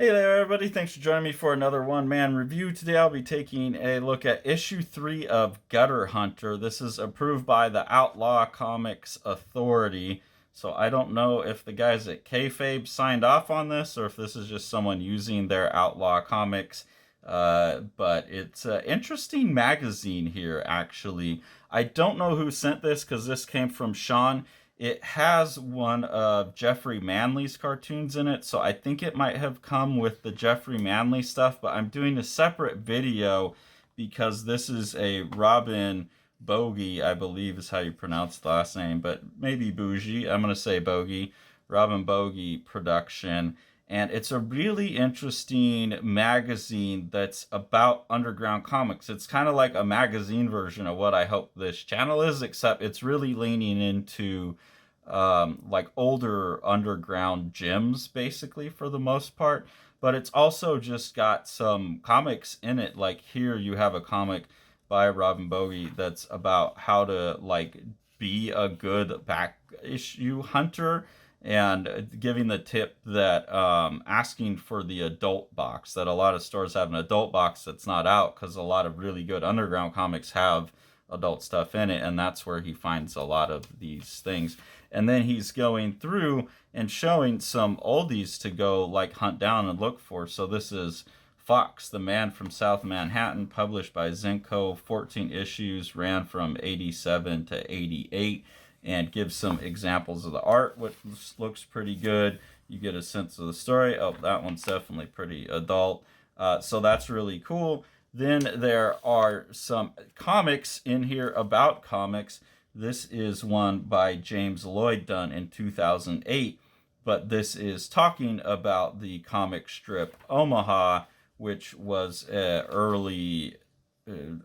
Hey there, everybody. Thanks for joining me for another one-man review. Today I'll be taking a look at issue 3 of Gutter Hunter. This is approved by the Outlaw Comics Authority. So I don't know if the guys at Kayfabe signed off on this or if this is just someone using their Outlaw Comics. But it's an interesting magazine here, actually. I don't know who sent this because this came from Sean. It has one of Jeffrey Manley's cartoons in it, so I think it might have come with the Jeffrey Manley stuff, but I'm doing a separate video because this is a Robin Bougie, I believe is how you pronounce the last name, but maybe Bougie. I'm going to say Bougie. Robin Bougie production. And it's a really interesting magazine that's about underground comics. It's kind of like a magazine version of what I hope this channel is, except it's really leaning into like older underground gyms, basically, for the most part. But it's also just got some comics in it. Like here you have a comic by Robin Bougie that's about how to like be a good back issue hunter, and giving the tip that asking for the adult box, that a lot of stores have an adult box that's not out because a lot of really good underground comics have adult stuff in it, and that's where he finds a lot of these things. And then he's going through and showing some oldies to go like hunt down and look for. So this is Fox, the Man from South Manhattan, published by Zenko, 14 issues, ran from 87 to 88, and gives some examples of the art, which looks pretty good. You get a sense of the story. Oh, that one's definitely pretty adult. So that's really cool. Then there are some comics in here about comics. This is one by James Lloyd done in 2008, but this is talking about the comic strip Omaha, which was an early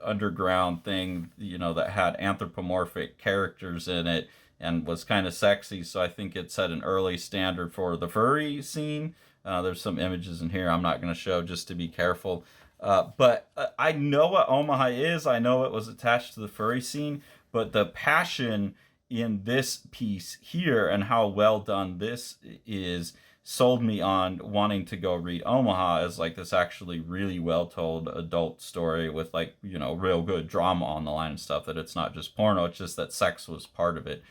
underground thing, you know, that had anthropomorphic characters in it and was kind of sexy. So I think it set an early standard for the furry scene. There's some images in here I'm not going to show just to be careful. But I know what Omaha is. I know it was attached to the furry scene, but the passion in this piece here and how well done this is sold me on wanting to go read Omaha as like this actually really well told adult story with like, you know, real good drama on the line and stuff, that it's not just porno, it's just that sex was part of it.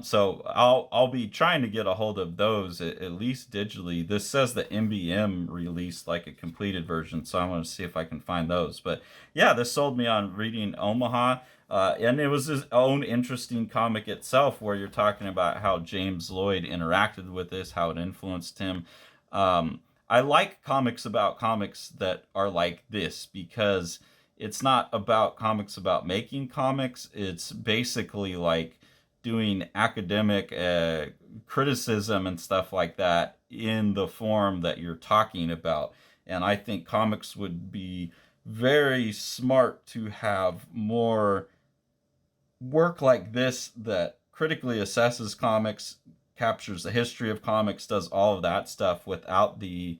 So I'll be trying to get a hold of those at least digitally. This says the MBM released like a completed version, so I want to see if I can find those. But yeah, this sold me on reading Omaha. And it was his own interesting comic itself, where you're talking about how James Lloyd interacted with this, how it influenced him. I like comics about comics that are like this because it's not about comics about making comics. It's basically like doing academic criticism and stuff like that in the form that you're talking about. And I think comics would be very smart to have more work like this that critically assesses comics, captures the history of comics, does all of that stuff without the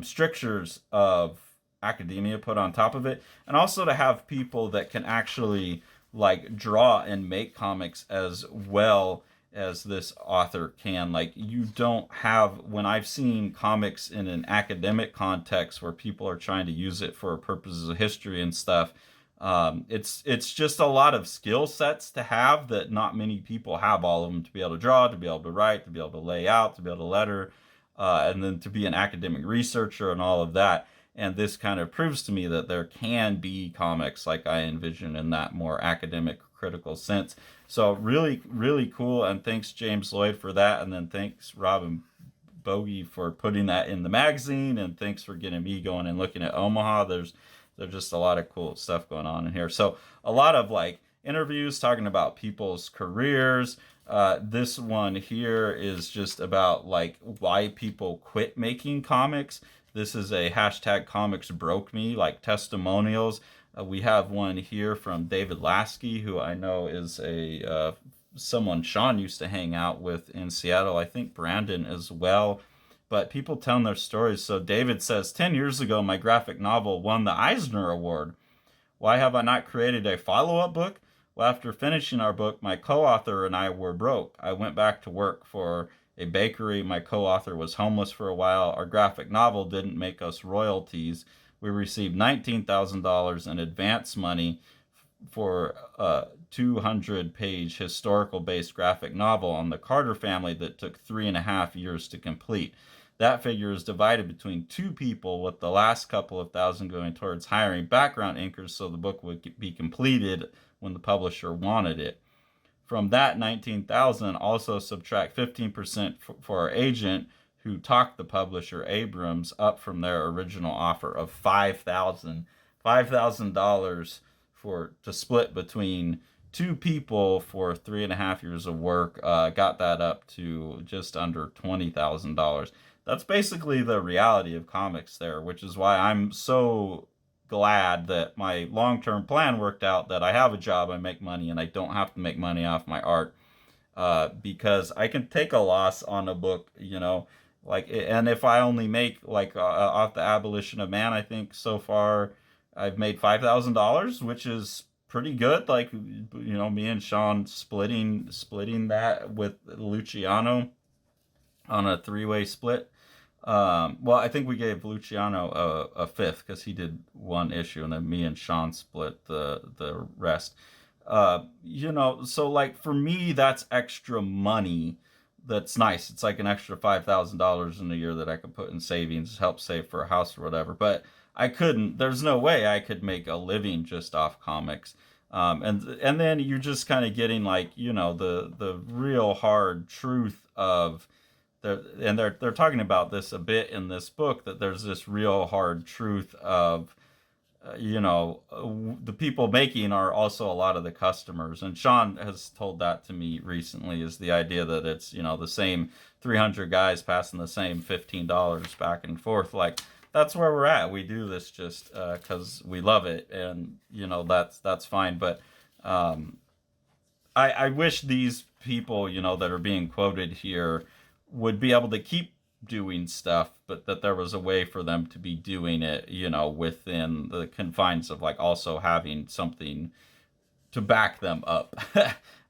strictures of academia put on top of it. And also to have people that can actually like draw and make comics as well as this author can. Like, you don't have, when I've seen comics in an academic context where people are trying to use it for purposes of history and stuff, it's just a lot of skill sets to have that not many people have all of them, to be able to draw, to be able to write, to be able to lay out, to be able to letter, and then to be an academic researcher and all of that. And this kind of proves to me that there can be comics like I envision in that more academic critical sense. So really, really cool. And thanks James Lloyd for that. And then thanks Robin Bougie for putting that in the magazine. And thanks for getting me going and looking at Omaha. There's just a lot of cool stuff going on in here. So a lot of like interviews talking about people's careers. This one here is just about like why people quit making comics. This is a hashtag comics broke me, like testimonials. We have one here from David Lasky, who I know is a someone Sean used to hang out with in Seattle. I think Brandon as well. But people telling their stories. So David says, 10 years ago, my graphic novel won the Eisner Award. Why have I not created a follow-up book? Well, after finishing our book, my co-author and I were broke. I went back to work for a bakery. My co-author was homeless for a while. Our graphic novel didn't make us royalties. We received $19,000 in advance money for a 200-page historical-based graphic novel on the Carter family that took 3.5 years to complete. That figure is divided between 2 people, with the last couple of thousand going towards hiring background inkers so the book would be completed when the publisher wanted it. From that 19,000, also subtract 15% for our agent, who talked the publisher Abrams up from their original offer of $5,000 for to split between 2 people for 3.5 years of work. Got that up to just under $20,000. That's basically the reality of comics there, which is why I'm so glad that my long-term plan worked out, that I have a job, I make money, and I don't have to make money off my art, because I can take a loss on a book, and if I only make off the Abolition of Man, I think so far I've made $5,000, which is pretty good. Me and Sean splitting that with Luciano on a 3-way split. Well, I think we gave Luciano a fifth because he did 1 issue, and then me and Sean split the rest. So for me, that's extra money. That's nice. It's like an extra $5,000 in a year that I could put in savings, help save for a house or whatever. But there's no way I could make a living just off comics. And then you're just kind of getting the real hard truth of, they're talking about this a bit in this book, that there's this real hard truth of, the people making are also a lot of the customers. And Sean has told that to me recently, is the idea that it's, the same 300 guys passing the same $15 back and forth. That's where we're at. We do this just because we love it, and that's fine. But I wish these people, that are being quoted here, would be able to keep doing stuff, but that there was a way for them to be doing it, within the confines of also having something to back them up,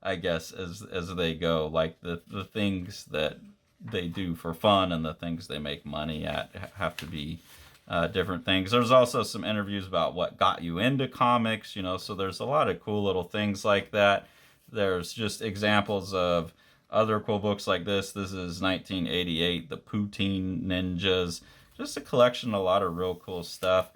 I guess, as they go. The things that they do for fun and the things they make money at have to be different things. There's also some interviews about what got you into comics, so there's a lot of cool little things like that. There's just examples of other cool books like this. This is 1988, The Poutine Ninjas. Just a collection, a lot of real cool stuff.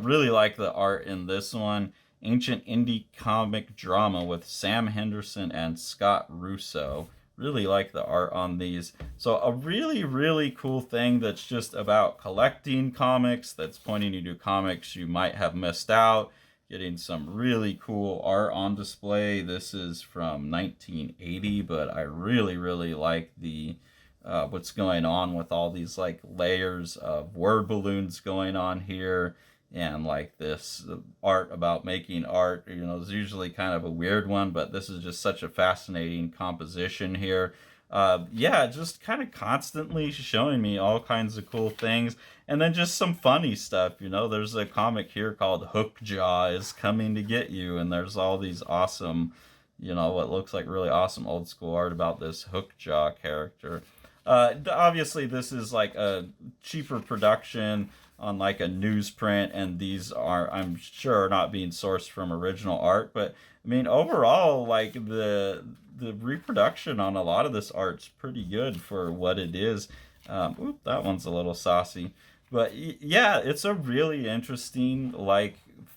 Really like the art in this one. Ancient Indie Comic Drama with Sam Henderson and Scott Russo. Really like the art on these. So a really, really cool thing that's just about collecting comics, that's pointing you to comics you might have missed out. Getting some really cool art on display. This is from 1980, but I really, really like the what's going on with all these layers of word balloons going on here, and this art about making art. It's usually kind of a weird one, but this is just such a fascinating composition here. Just kind of constantly showing me all kinds of cool things. And then just some funny stuff, there's a comic here called Hookjaw is Coming to Get You, and there's all these awesome, what looks like really awesome old school art about this Hookjaw character. Obviously, this is a cheaper production on a newsprint, and these are, I'm sure, not being sourced from original art. But I mean, overall, the reproduction on a lot of this art's pretty good for what it is. That one's a little saucy. But yeah, it's a really interesting,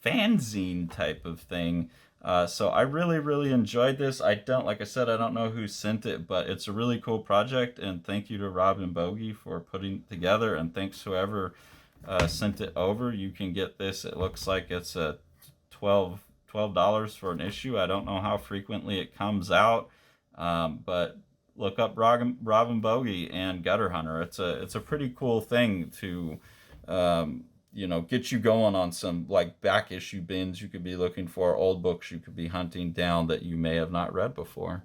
fanzine type of thing. So I really, really enjoyed this. Like I said, I don't know who sent it, but it's a really cool project. And thank you to Rob and Bougie for putting it together. And thanks whoever sent it over. You can get this. It looks like it's a $12 for an issue. I don't know how frequently it comes out, but look up Robin Bogey and Gutter Hunter. It's a pretty cool thing to get you going on some back issue bins you could be looking for, old books you could be hunting down that you may have not read before.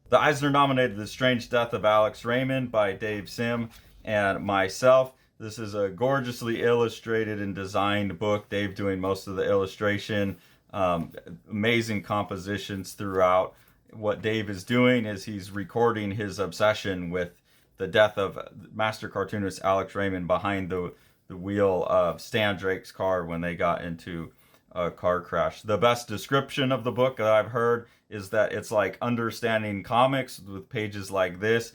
The Eisner nominated The Strange Death of Alex Raymond by Dave Sim and myself. This is a gorgeously illustrated and designed book. Dave doing most of the illustration. Amazing compositions throughout. What Dave is doing is he's recording his obsession with the death of master cartoonist Alex Raymond behind the wheel of Stan Drake's car when they got into a car crash. The best description of the book that I've heard is that it's like understanding comics with pages like this,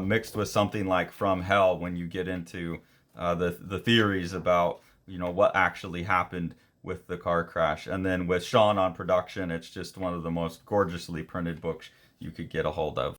mixed with something like From Hell when you get into the theories about, you know, what actually happened with the car crash. And then with Sean on production, it's just one of the most gorgeously printed books you could get a hold of.